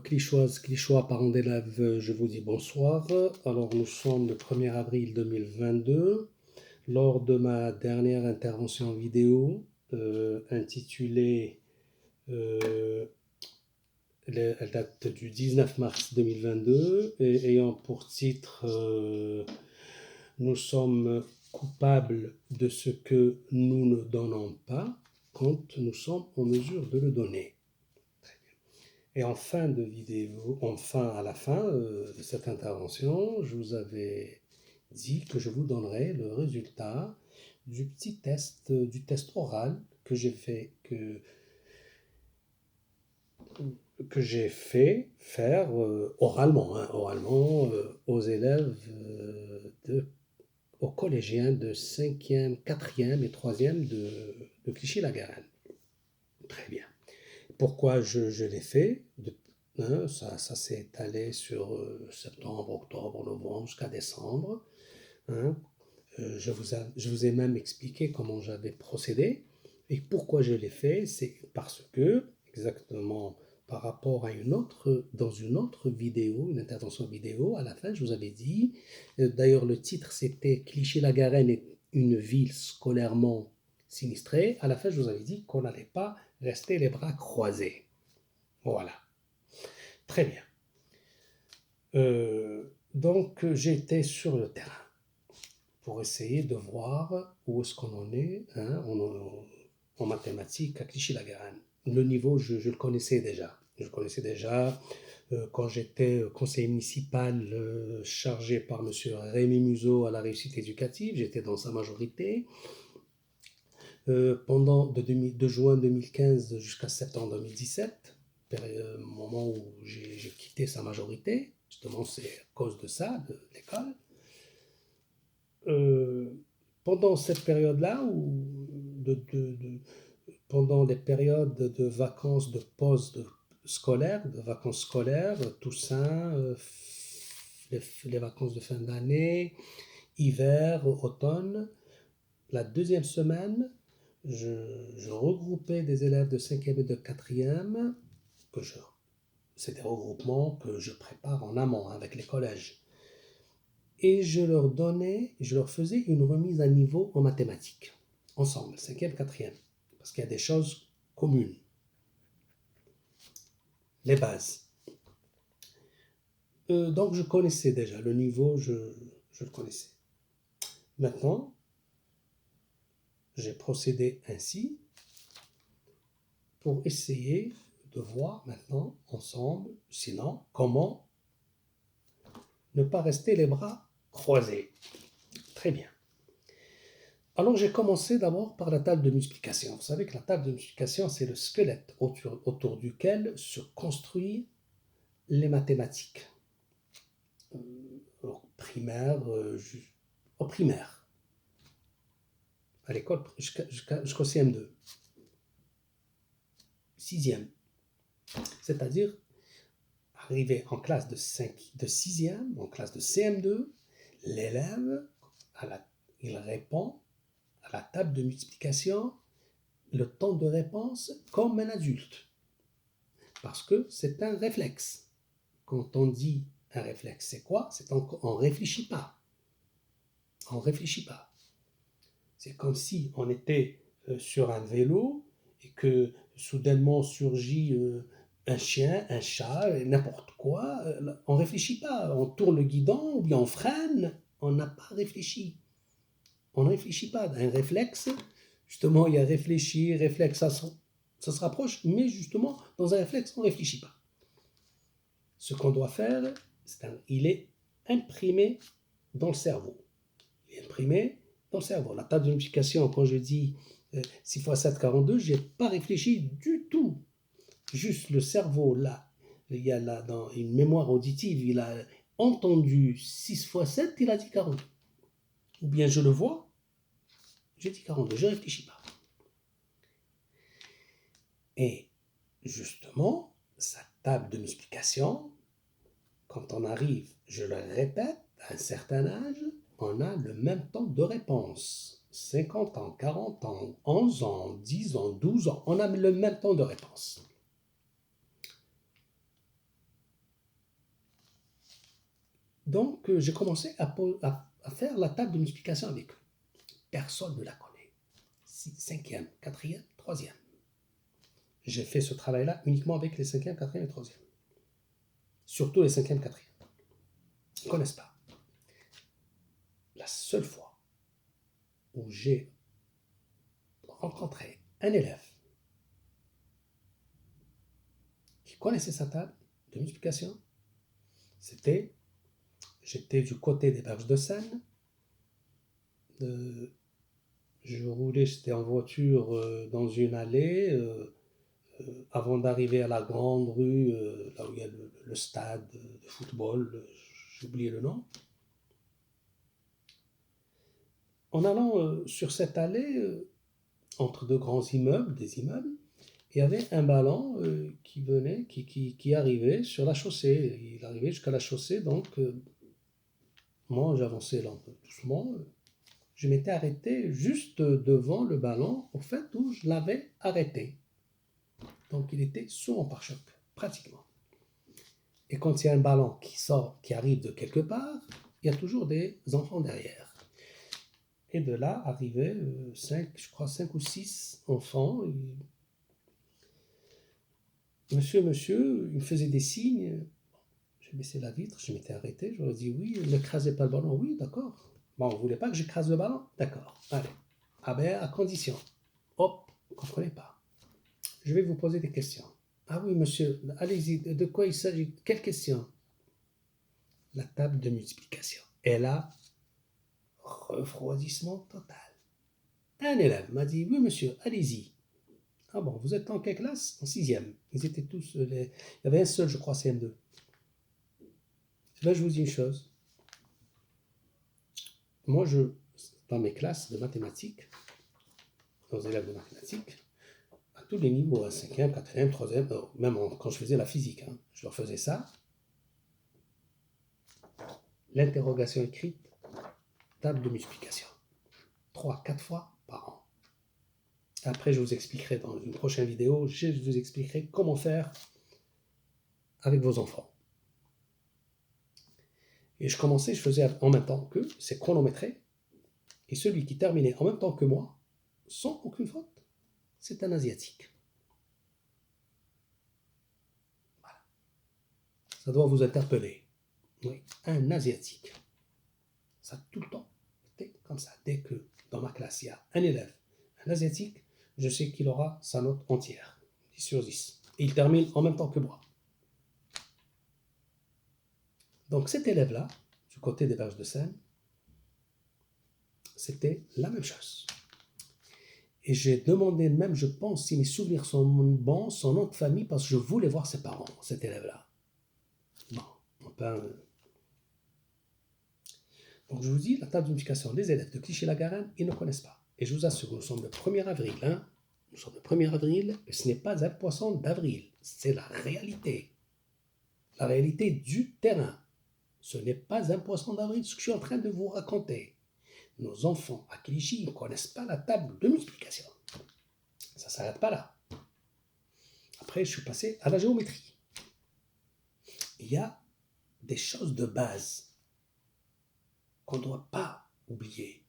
Clichoises, Clichois, parents d'élèves, je vous dis bonsoir. Alors, nous sommes le 1er avril 2022. Lors de ma dernière intervention vidéo, intitulée, euh, elle date du 19 mars 2022, et ayant pour titre Nous sommes coupables de ce que nous ne donnons pas quand nous sommes en mesure de le donner. Et en fin de vidéo, enfin à la fin de cette intervention, je vous avais dit que je vous donnerais le résultat du petit test, du test oral que j'ai fait, que j'ai fait faire oralement aux élèves aux collégiens de 5e, 4e et 3e de Clichy-la-Garenne. Très bien. Pourquoi je l'ai fait ça s'est étalé sur septembre, octobre, novembre jusqu'à décembre. Hein. Je vous ai même expliqué comment j'avais procédé. Et pourquoi je l'ai fait, c'est parce que, exactement par rapport à dans une autre vidéo, une intervention vidéo, à la fin, je vous avais dit, d'ailleurs le titre c'était Clichy-la-Garenne est une ville scolairement sinistrée. À la fin, je vous avais dit qu'on n'allait pas rester les bras croisés. Voilà, très bien. Donc j'étais sur le terrain pour essayer de voir où est-ce qu'on en est en mathématiques à Clichy-la-Garenne. Le niveau, je le connaissais déjà. Je le connaissais déjà quand j'étais conseiller municipal chargé par M. Rémy Museau à la réussite éducative. J'étais dans sa majorité. Pendant de juin 2015 jusqu'à septembre 2017, moment où j'ai quitté sa majorité, justement c'est à cause de ça, de l'école. Euh, Pendant cette période-là, pendant les périodes de vacances, de pause scolaire, de vacances scolaires, Toussaint, les vacances de fin d'année, hiver, automne, la deuxième semaine, je regroupais des élèves de 5e et de 4e, c'est des regroupements que je prépare en amont avec les collèges. Et je leur faisais une remise à niveau en mathématiques, ensemble, 5e, 4e, parce qu'il y a des choses communes, les bases. Donc je connaissais déjà, le niveau, je le connaissais. Maintenant, j'ai procédé ainsi pour essayer de voir maintenant ensemble, sinon, comment ne pas rester les bras croisés. Très bien. Alors j'ai commencé d'abord par la table de multiplication. Vous savez que la table de multiplication, c'est le squelette autour duquel se construisent les mathématiques. Au primaire, à l'école, jusqu'au CM2. 6e. C'est-à-dire, arrivé en classe de 6e, en classe de CM2, l'élève, il répond à la table de multiplication le temps de réponse comme un adulte. Parce que c'est un réflexe. Quand on dit un réflexe, c'est quoi? C'est on ne réfléchit pas. On ne réfléchit pas. C'est comme si on était sur un vélo et que soudainement surgit un chien, un chat, n'importe quoi. On ne réfléchit pas. On tourne le guidon ou bien on freine. On n'a pas réfléchi. On ne réfléchit pas. Un réflexe, justement, il y a réfléchir, réflexe, ça se rapproche, mais justement, dans un réflexe, on ne réfléchit pas. Ce qu'on doit faire, il est imprimé dans le cerveau. Il est imprimé dans le cerveau. La table de multiplication, quand je dis 6 x 7, 42, je n'ai pas réfléchi du tout. Juste le cerveau, là, il y a là, dans une mémoire auditive, il a entendu 6 x 7, il a dit 42. Ou bien je le vois, j'ai dit 42, je ne réfléchis pas. Et justement, sa table de multiplication, quand on arrive, je le répète, à un certain âge, on a le même temps de réponse. 50 ans, 40 ans, 11 ans, 10 ans, 12 ans, on a le même temps de réponse. Donc, j'ai commencé à faire la table de multiplication avec eux. Personne ne la connaît. Cinquième, quatrième, troisième. J'ai fait ce travail-là uniquement avec les cinquième, quatrième et troisième. Surtout les cinquième, quatrième. Ils ne connaissent pas. La seule fois où j'ai rencontré un élève qui connaissait sa table de multiplication, j'étais du côté des berges de Seine. Je roulais, j'étais en voiture dans une allée. Avant d'arriver à la grande rue, là où il y a le stade de football, j'ai oublié le nom. En allant sur cette allée, entre deux grands immeubles, il y avait un ballon qui arrivait sur la chaussée. Il arrivait jusqu'à la chaussée, donc moi j'avançais là un peu doucement. Je m'étais arrêté juste devant le ballon, au fait où je l'avais arrêté. Donc il était sous mon pare-choc, pratiquement. Et quand il y a un ballon qui arrive de quelque part, il y a toujours des enfants derrière. Et de là arrivaient 5 ou 6 enfants. Monsieur, il me faisait des signes. J'ai baissé la vitre, je m'étais arrêté, je leur ai dit oui, n'écrasez pas le ballon. Oui, d'accord. Bon, vous ne voulez pas que j'écrase le ballon? D'accord, allez. Ah ben, à condition. Hop, vous ne comprenez pas. Je vais vous poser des questions. Ah oui, monsieur, allez-y, de quoi il s'agit? Quelle question? La table de multiplication. Et là, refroidissement total. Un élève m'a dit, oui monsieur, allez-y. Ah bon, vous êtes en quelle classe? En sixième. Ils étaient tous, il y avait un seul, je crois, CM2. Là, je vous dis une chose. Moi, dans mes classes de mathématiques, aux élèves de mathématiques, à tous les niveaux, à 5e, 4e, 3e, même quand je faisais la physique, je leur faisais ça. L'interrogation écrite, table de multiplication. 3-4 fois par an. Après, je vous expliquerai dans une prochaine vidéo, je vous expliquerai comment faire avec vos enfants. Et je faisais en même temps qu'eux, c'est chronométré. Et celui qui terminait en même temps que moi, sans aucune faute, c'est un Asiatique. Voilà. Ça doit vous interpeller. Oui, un Asiatique. Ça a tout le temps été comme ça. Dès que dans ma classe, il y a un élève, un Asiatique, je sais qu'il aura sa note entière, 10 sur 10. Et il termine en même temps que moi. Donc cet élève-là, du côté des berges de Seine, c'était la même chose. Et j'ai demandé même, je pense, si mes souvenirs sont bons, son nom de famille, parce que je voulais voir ses parents, cet élève-là. Bon, enfin... Donc je vous dis, la table de multiplication, les élèves de Clichy-la-Garenne, ils ne connaissent pas. Et je vous assure, nous sommes le 1er avril. Nous sommes le 1er avril, et ce n'est pas un poisson d'avril, c'est la réalité. La réalité du terrain. Ce n'est pas un poisson d'avril, ce que je suis en train de vous raconter. Nos enfants à Clichy ne connaissent pas la table de multiplication. Ça ne s'arrête pas là. Après, je suis passé à la géométrie. Il y a des choses de base qu'on ne doit pas oublier.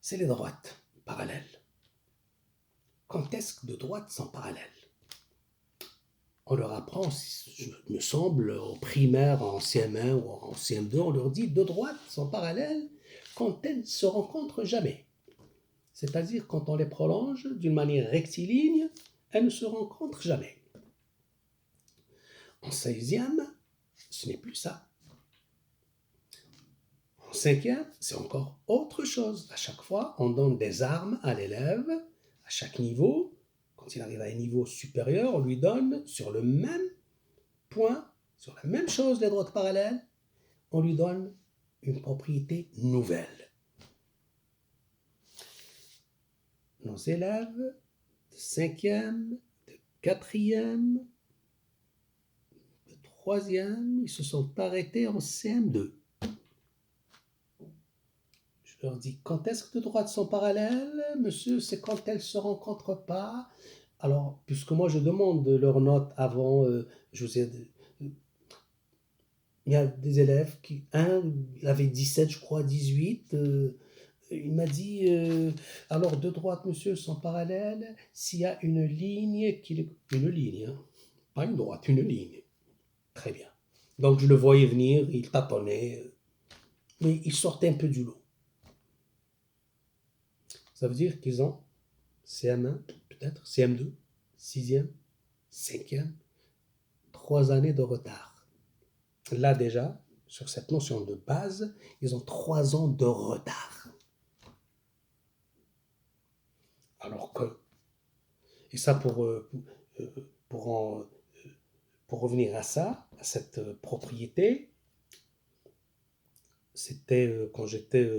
C'est les droites parallèles. Quand est-ce que de droites sont parallèles? On leur apprend, il me semble, en primaire, en CM1 ou en CM2, on leur dit deux droites sont parallèles quand elles ne se rencontrent jamais. C'est-à-dire quand on les prolonge d'une manière rectiligne, elles ne se rencontrent jamais. En 16e, ce n'est plus ça. En 5e, c'est encore autre chose. À chaque fois, on donne des armes à l'élève, à chaque niveau. Quand il arrive à un niveau supérieur, on lui donne sur le même point, sur la même chose, les droites parallèles, on lui donne une propriété nouvelle. Nos élèves de 5e, de 4e, de 3e, ils se sont arrêtés en CM2. Je leur dis, quand est-ce que deux droites sont parallèles, monsieur? C'est quand elles ne se rencontrent pas. Alors, puisque moi je demande leurs notes avant, je vous ai Il y a des élèves un, il avait 17, je crois, 18. Il m'a dit, alors deux droites, monsieur, sont parallèles. S'il y a une ligne une ligne, hein, pas une droite, une ligne. Très bien. Donc je le voyais venir, il tâtonnait, mais il sortait un peu du lot. Ça veut dire qu'ils ont CM1, peut-être, CM2, 6e, 5e, 3 années de retard. Là déjà, sur cette notion de base, ils ont 3 ans de retard. Alors que, et ça pour, en- pour revenir à ça, à cette propriété, c'était quand j'étais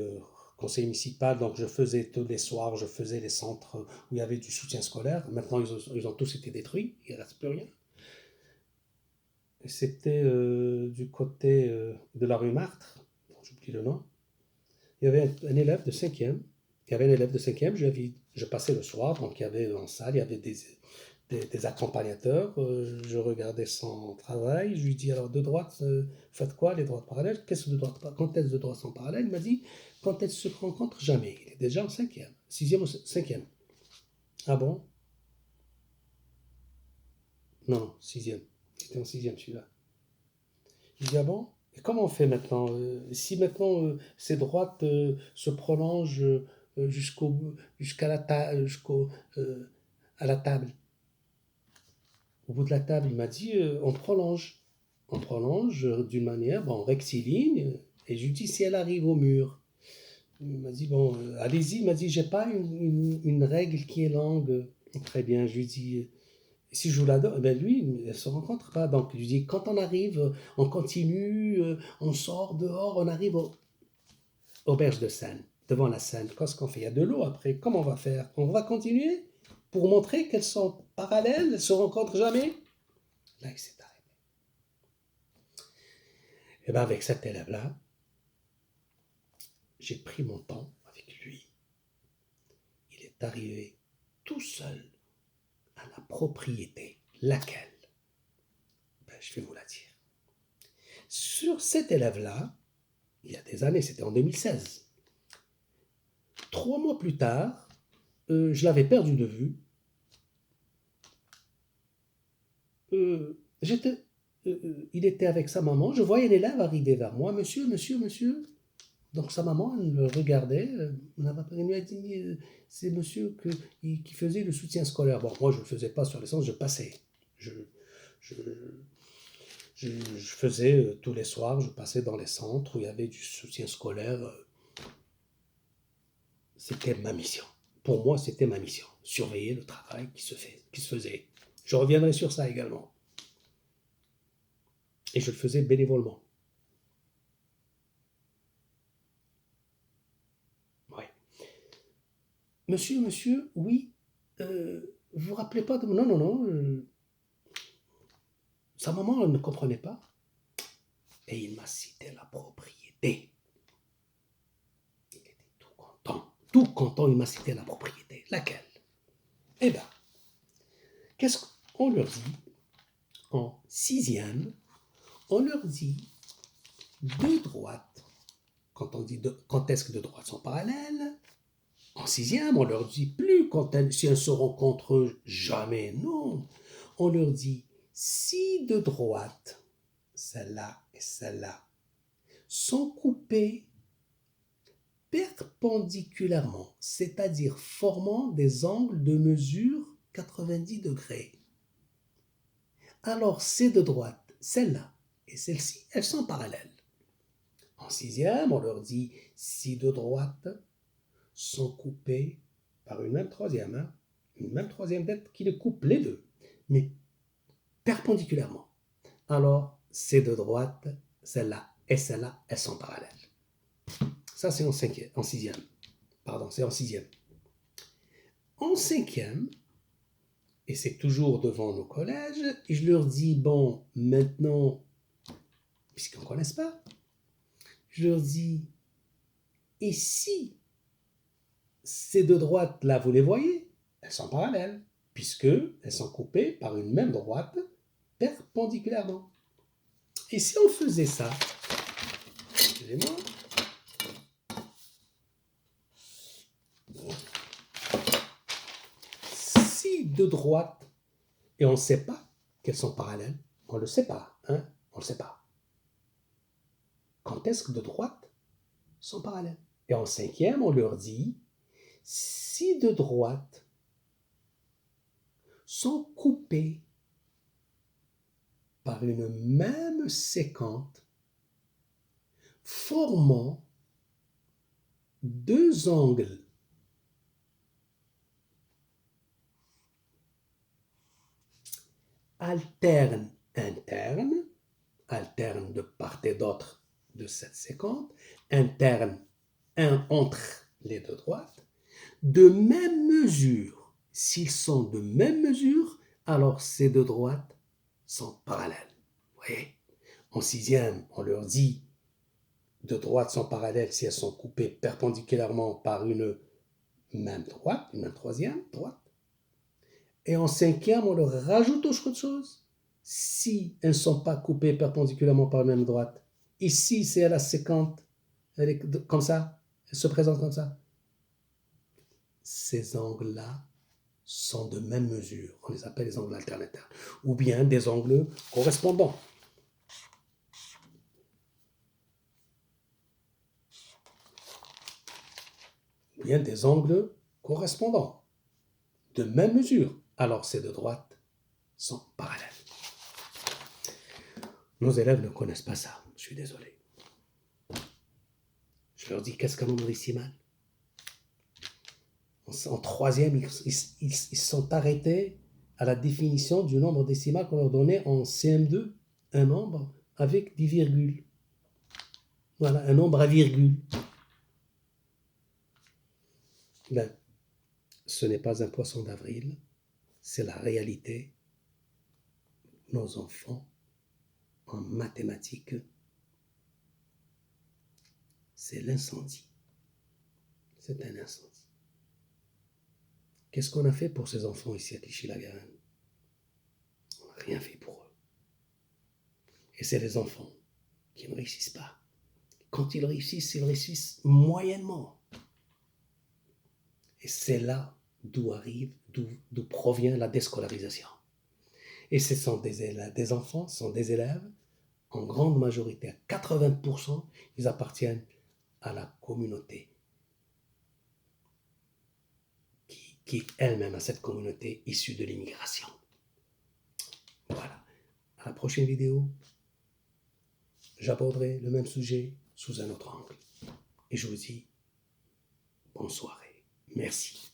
conseiller municipal, donc je faisais tous les soirs, je faisais les centres où il y avait du soutien scolaire. Maintenant, ils ont tous été détruits, il ne reste plus rien. Et c'était du côté de la rue Martre, j'oublie le nom. Il y avait un élève de 5e. Il y avait un élève de 5e, je passais le soir, donc il y avait en salle, il y avait des accompagnateurs. Je regardais son travail. Je lui dis alors de droite, faites quoi les droites parallèles? Qu'est-ce que de droite? Quand est-ce de droite sont parallèles? Il m'a dit quand elles se rencontrent jamais. Il est déjà en 5e, 6e ou 5e. Ah bon? Non, 6e. Il était en 6e celui-là. Je dis ah bon? Et comment on fait maintenant? Si maintenant ces droites se prolongent jusqu'à euh, à la table, au bout de la table, il m'a dit on prolonge. On prolonge d'une manière, bon, rectiligne, et je lui dis si elle arrive au mur. Il m'a dit bon, allez-y. Il m'a dit j'ai pas une règle qui est longue. Très bien, je lui dis si je vous la donne, ben lui, elle ne se rencontre pas. Donc, je lui dis, quand on arrive, on continue, on sort dehors, on arrive au auberge de Seine, devant la Seine. Qu'est-ce qu'on fait? Il y a de l'eau après. Comment on va faire? On va continuer pour montrer qu'elles sont parallèles, elles ne se rencontrent jamais. Là, il s'est arrêté. Et bien, avec cet élève-là, j'ai pris mon temps avec lui. Il est arrivé tout seul à la propriété. Laquelle? Ben, je vais vous la dire. Sur cet élève-là, il y a des années, c'était en 2016. 3 mois plus tard, je l'avais perdu de vue. J'étais, il était avec sa maman. Je voyais l'élève arriver vers moi. Monsieur, monsieur, monsieur. Donc sa maman, elle le regardait. On lui a dit, c'est monsieur qui faisait le soutien scolaire. Bon, moi, je ne le faisais pas sur l'essence, je passais. Je, je, je faisais tous les soirs, je passais dans les centres où il y avait du soutien scolaire. C'était ma mission. Pour moi, c'était ma mission. Surveiller le travail qui se faisait. Je reviendrai sur ça également. Et je le faisais bénévolement. Ouais. Monsieur, monsieur, oui, vous vous rappelez pas de... Non, non, non. Sa maman, elle ne comprenait pas. Et il m'a cité la propriété. Il était tout content. Tout content, il m'a cité la propriété. Laquelle? Eh bien, qu'est-ce qu'on leur dit en 6e? On leur dit deux droites. Quand on dit quand est-ce que deux droites sont parallèles, en 6e, on leur dit plus si elles se rencontrent jamais. Non. On leur dit si deux droites, celle-là et celle-là, sont coupées perpendiculairement, c'est-à-dire formant des angles de mesure 90 degrés. Alors ces deux droites, celle-là et celle-ci, elles sont parallèles. En 6e, on leur dit si deux droites sont coupées par une même troisième, une même troisième tête qui les coupe les deux, mais perpendiculairement. Alors, ces deux droites, celle-là et celle-là, elles sont parallèles. Ça, c'est en 6e. Pardon, c'est en 6e. En 5e, et c'est toujours devant nos collèges, et je leur dis, bon, maintenant, puisqu'ils ne connaissent pas, je leur dis, et si ces deux droites-là, vous les voyez, elles sont parallèles, puisqu'elles sont coupées par une même droite perpendiculairement. Et si on faisait ça, excusez-moi, si de droite, et on ne sait pas qu'elles sont parallèles, on ne le sait pas, hein, on ne le sait pas. Quand est-ce que de droite sont parallèles? Et en cinquième, on leur dit, si de droite sont coupées par une même séquente, formant deux angles alternes internes, alternes de part et d'autre de cette séquence, internes entre les deux droites, de même mesure. S'ils sont de même mesure, alors ces deux droites sont parallèles. Vous voyez? En sixième, on leur dit deux droites sont parallèles si elles sont coupées perpendiculairement par une même droite, une même troisième droite. Et en cinquième, on leur rajoute autre chose. Si elles ne sont pas coupées perpendiculairement par la même droite, ici c'est à la séquente, elle est comme ça, elle se présente comme ça. Ces angles-là sont de même mesure. On les appelle les angles alternaires. Ou bien des angles correspondants. Ou bien des angles correspondants. De même mesure. Alors ces deux droites sont parallèles. Nos élèves ne connaissent pas ça. Je suis désolé. Je leur dis, qu'est-ce qu'un nombre décimal? En troisième, ils sont arrêtés à la définition du nombre décimal qu'on leur donnait en CM2, un nombre avec des virgules. Voilà, un nombre à virgule. Ben, ce n'est pas un poisson d'avril, c'est la réalité. Nos enfants, en mathématiques, c'est l'incendie. C'est un incendie. Qu'est-ce qu'on a fait pour ces enfants ici à Clichy-la-Garenne? On n'a rien fait pour eux. Et c'est les enfants qui ne réussissent pas. Quand ils réussissent moyennement. Et c'est là d'où provient la déscolarisation. Et ce sont des enfants, ce sont des élèves, en grande majorité, à 80%, ils appartiennent à la communauté qui est elle-même à cette communauté issue de l'immigration. Voilà. À la prochaine vidéo, j'aborderai le même sujet sous un autre angle. Et je vous dis bonne soirée. Merci.